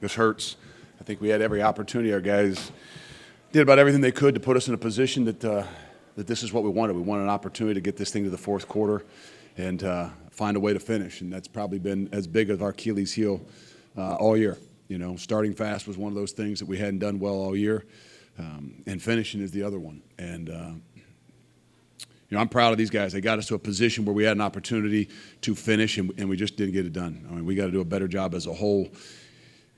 This hurts. I think we had every opportunity. Our guys did about everything they could to put us in a position that this is what we wanted. We wanted an opportunity to get this thing to the fourth quarter and find a way to finish. And that's probably been as big as our Achilles heel all year. Starting fast was one of those things that we hadn't done well all year, and finishing is the other one. And I'm proud of these guys. They got us to a position where we had an opportunity to finish, and we just didn't get it done. I mean, we got to do a better job as a whole.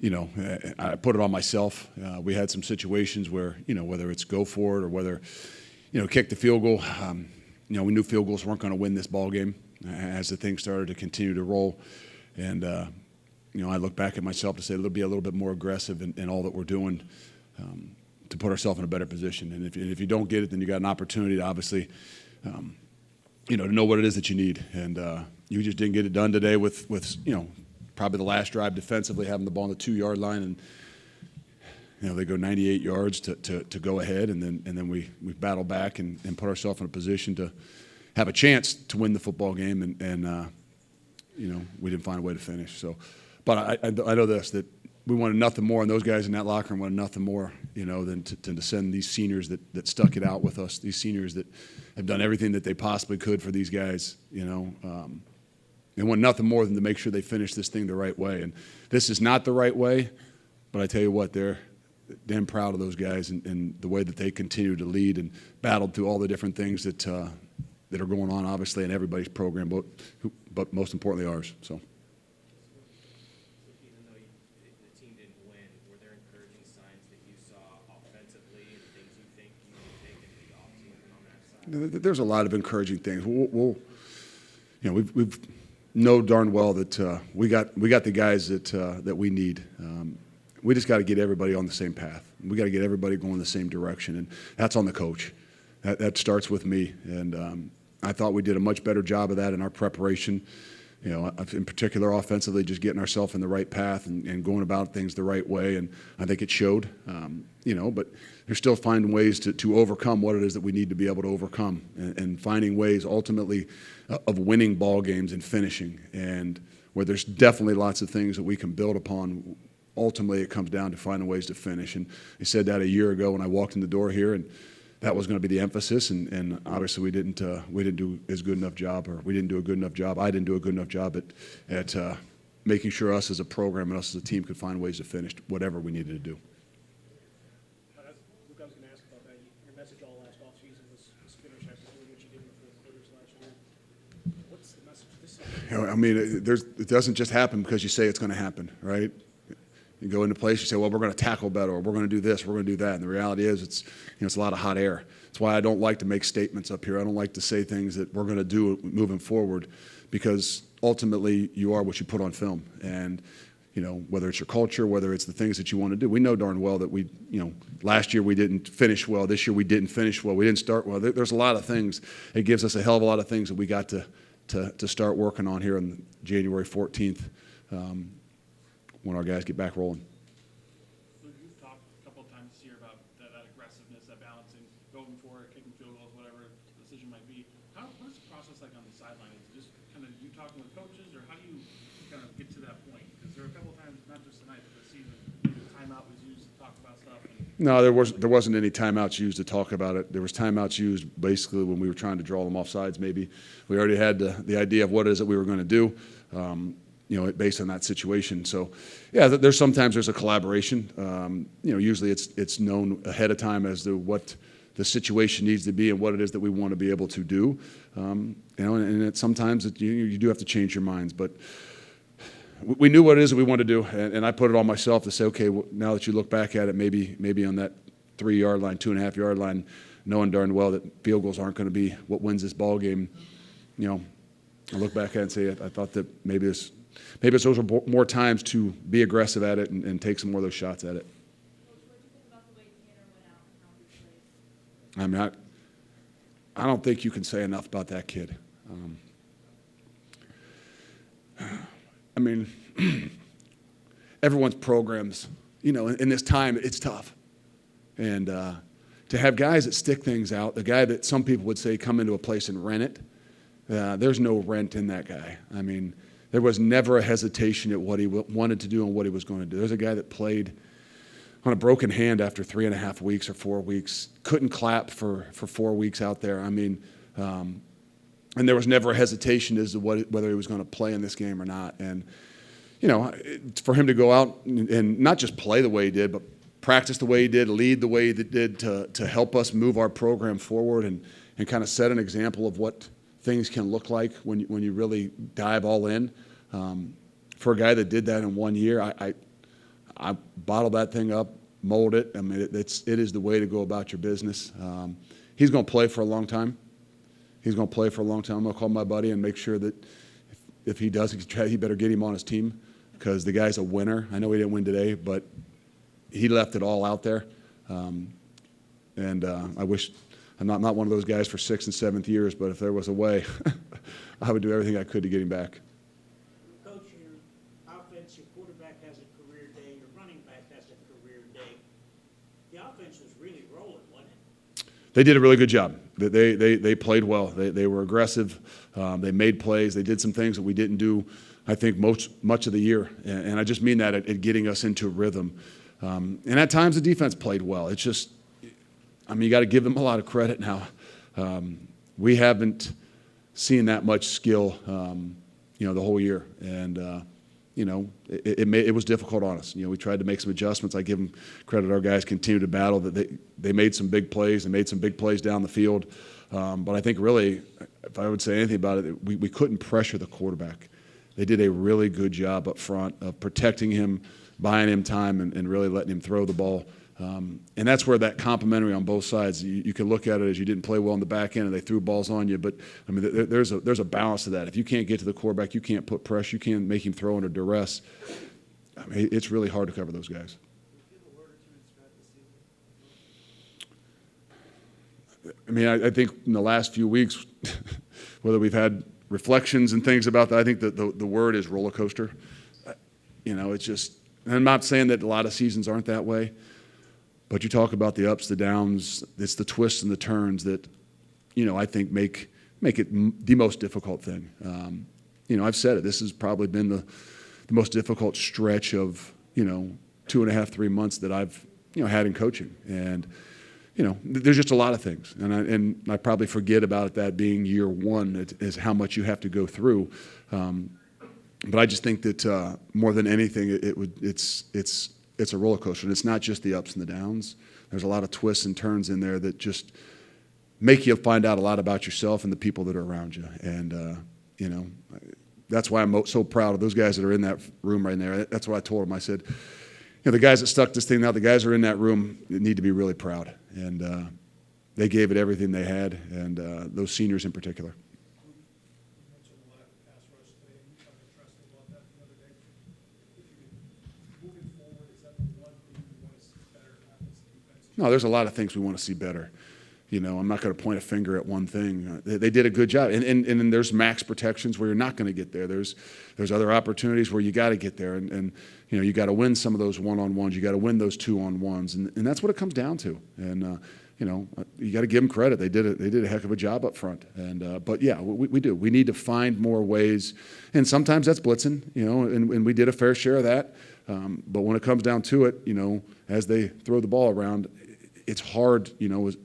I put it on myself. We had some situations where, whether it's go for it or whether, kick the field goal. We knew field goals weren't going to win this ball game as the thing started to continue to roll. And, I look back at myself to say, let's be a little bit more aggressive in all that we're doing to put ourselves in a better position. And if you don't get it, then you got an opportunity to obviously, to know what it is that you need. And you just didn't get it done today with probably the last drive defensively, having the ball on the 2-yard line, and they go 98 yards to go ahead, and then we battle back and put ourselves in a position to have a chance to win the football game, and we didn't find a way to finish. So, but I know this, that we wanted nothing more, and those guys in that locker room wanted nothing more, than to send these seniors that stuck it out with us, these seniors that have done everything that they possibly could for these guys, They want nothing more than to make sure they finish this thing the right way. And this is not the right way, but I tell you what, they're damn proud of those guys and the way that they continue to lead and battled through all the different things that are going on, obviously, in everybody's program, but most importantly ours. So. Even though the team didn't win, were there encouraging signs that you saw offensively and things you think you can take into the offseason on that side? There's a lot of encouraging things. We've know darn well that we got the guys that we need. We just got to get everybody on the same path. We got to get everybody going the same direction, and that's on the coach. That starts with me, and I thought we did a much better job of that in our preparation. In particular, offensively, just getting ourselves in the right path and going about things the right way, and I think it showed. But they're still finding ways to overcome what it is that we need to be able to overcome, and finding ways ultimately of winning ball games and finishing. And where there's definitely lots of things that we can build upon, ultimately it comes down to finding ways to finish. And I said that a year ago when I walked in the door here, and that was going to be the emphasis. And obviously we didn't do as good enough job, or we didn't do a good enough job. I didn't do a good enough job at making sure us as a program and us as a team could find ways to finish whatever we needed to do. I was going to ask about that. Your message all last offseason was finish after doing what you did in the fourth quarters last year. What's the message this season? I mean, it doesn't just happen because you say it's going to happen, right? You go into place, you say, well, we're going to tackle better, or we're going to do this, we're going to do that. And the reality is it's a lot of hot air. That's why I don't like to make statements up here. I don't like to say things that we're going to do moving forward, because ultimately you are what you put on film. And, whether it's your culture, whether it's the things that you want to do. We know darn well that last year we didn't finish well. This year we didn't finish well. We didn't start well. There's a lot of things. It gives us a hell of a lot of things that we got to start working on here on January 14th. When our guys get back rolling. Luke, you've talked a couple of times this year about that aggressiveness, that balancing, going for it, kicking field goals, whatever the decision might be. What is the process like on the sideline? Is it just kind of you talking with coaches, or how do you kind of get to that point? Because there are a couple of times, not just tonight, but this season, the timeout was used to talk about stuff. No, there wasn't any timeouts used to talk about it. There was timeouts used basically when we were trying to draw them off sides. Maybe we already had the idea of what it is that we were going to do. Based on that situation. So, yeah, there's sometimes there's a collaboration. Usually it's known ahead of time as to what the situation needs to be and what it is that we want to be able to do. And sometimes you do have to change your minds. But we knew what it is that we wanted to do, and I put it on myself to say, okay, now that you look back at it, maybe on that 3-yard line, 2.5-yard line, knowing darn well that field goals aren't going to be what wins this ball game. I look back at it and say, I thought that maybe it's those are more times to be aggressive at it and take some more of those shots at it. I mean, I don't think you can say enough about that kid. I mean, everyone's programs, in this time, it's tough. And to have guys that stick things out, the guy that some people would say come into a place and rent it, there's no rent in that guy. I mean, there was never a hesitation at what he wanted to do and what he was going to do. There's a guy that played on a broken hand after 3.5 weeks or 4 weeks, couldn't clap for 4 weeks out there. I mean, and there was never a hesitation as to whether he was going to play in this game or not. And, you know, for him to go out and not just play the way he did, but practice the way he did, lead the way he did to help us move our program forward and kind of set an example of what things can look like when you really dive all in. For a guy that did that in 1 year, I bottled that thing up, mold it. I mean, it is the way to go about your business. He's going to play for a long time. He's going to play for a long time. I'm going to call my buddy and make sure that if he does, he better get him on his team because the guy's a winner. I know he didn't win today, but he left it all out there. I wish I'm not one of those guys for 6th and 7th years, but if there was a way, I would do everything I could to get him back. Coach, your offense, your quarterback has a career day, your running back has a career day. The offense was really rolling, wasn't it? They did a really good job. They played well. They were aggressive. They made plays. They did some things that we didn't do, I think, much of the year. And I just mean that at getting us into rhythm. And at times the defense played well. It's just, I mean, you got to give them a lot of credit now. We haven't seen that much skill, the whole year. And, it was difficult on us. We tried to make some adjustments. I give them credit. Our guys continued to battle. That they made some big plays. They made some big plays down the field. But I think really, if I would say anything about it, we couldn't pressure the quarterback. They did a really good job up front of protecting him, buying him time, and really letting him throw the ball. And that's where that complimentary on both sides, you can look at it as you didn't play well in the back end and they threw balls on you. But, I mean, there's a balance to that. If you can't get to the quarterback, you can't put pressure, you can't make him throw under duress. I mean, it's really hard to cover those guys. I mean, I think in the last few weeks, whether we've had reflections and things about that, I think that the word is roller coaster. It's just, and I'm not saying that a lot of seasons aren't that way, but you talk about the ups, the downs, it's the twists and the turns that, I think make it the most difficult thing. I've said it, this has probably been the most difficult stretch of, 2.5, 3 months that I've, had in coaching. And, there's just a lot of things. And I probably forget about that being year one, is how much you have to go through. But I just think that more than anything, it's a roller coaster. And it's not just the ups and the downs. There's a lot of twists and turns in there that just make you find out a lot about yourself and the people that are around you. And, that's why I'm so proud of those guys that are in that room right there. That's what I told them. I said, the guys that stuck this thing out, the guys that are in that room need to be really proud. And they gave it everything they had, and those seniors in particular. No, there's a lot of things we want to see better. I'm not going to point a finger at one thing. They did a good job. And then there's max protections where you're not going to get there. There's other opportunities where you got to get there. And you got to win some of those one-on-ones. You got to win those two-on-ones. And that's what it comes down to. And, you got to give them credit. They did a heck of a job up front. And but, yeah, we do. We need to find more ways. And sometimes that's blitzing, and we did a fair share of that. But when it comes down to it, as they throw the ball around, it's hard, with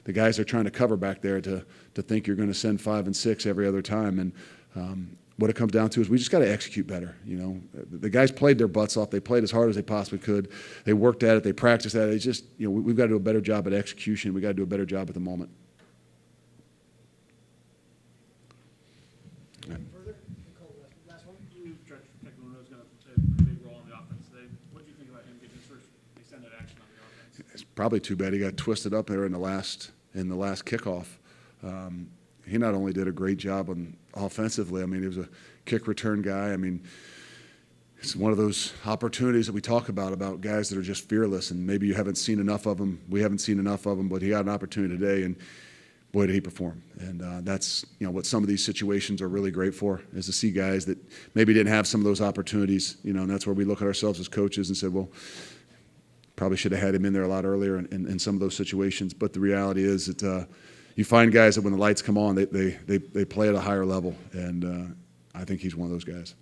the guys are trying to cover back there to think you're going to send 5 and 6 every other time. And what it comes down to is we just got to execute better. The guys played their butts off. They played as hard as they possibly could. They worked at it. They practiced at it. It's just, we've got to do a better job at execution. We've got to do a better job at the moment. Further? Last one? You, Judge Fickell, was going to play a big role in the offense today. What do you think about him getting his first extended action on the offense? It's probably too bad he got twisted up there in the last kickoff. He not only did a great job offensively. I mean, he was a kick return guy. I mean, it's one of those opportunities that we talk about guys that are just fearless, and maybe you haven't seen enough of them. We haven't seen enough of them, but he got an opportunity today, and boy, did he perform. And that's what some of these situations are really great for, is to see guys that maybe didn't have some of those opportunities. And that's where we look at ourselves as coaches and said, well, probably should have had him in there a lot earlier in some of those situations. But the reality is that you find guys that when the lights come on, they play at a higher level. And I think he's one of those guys.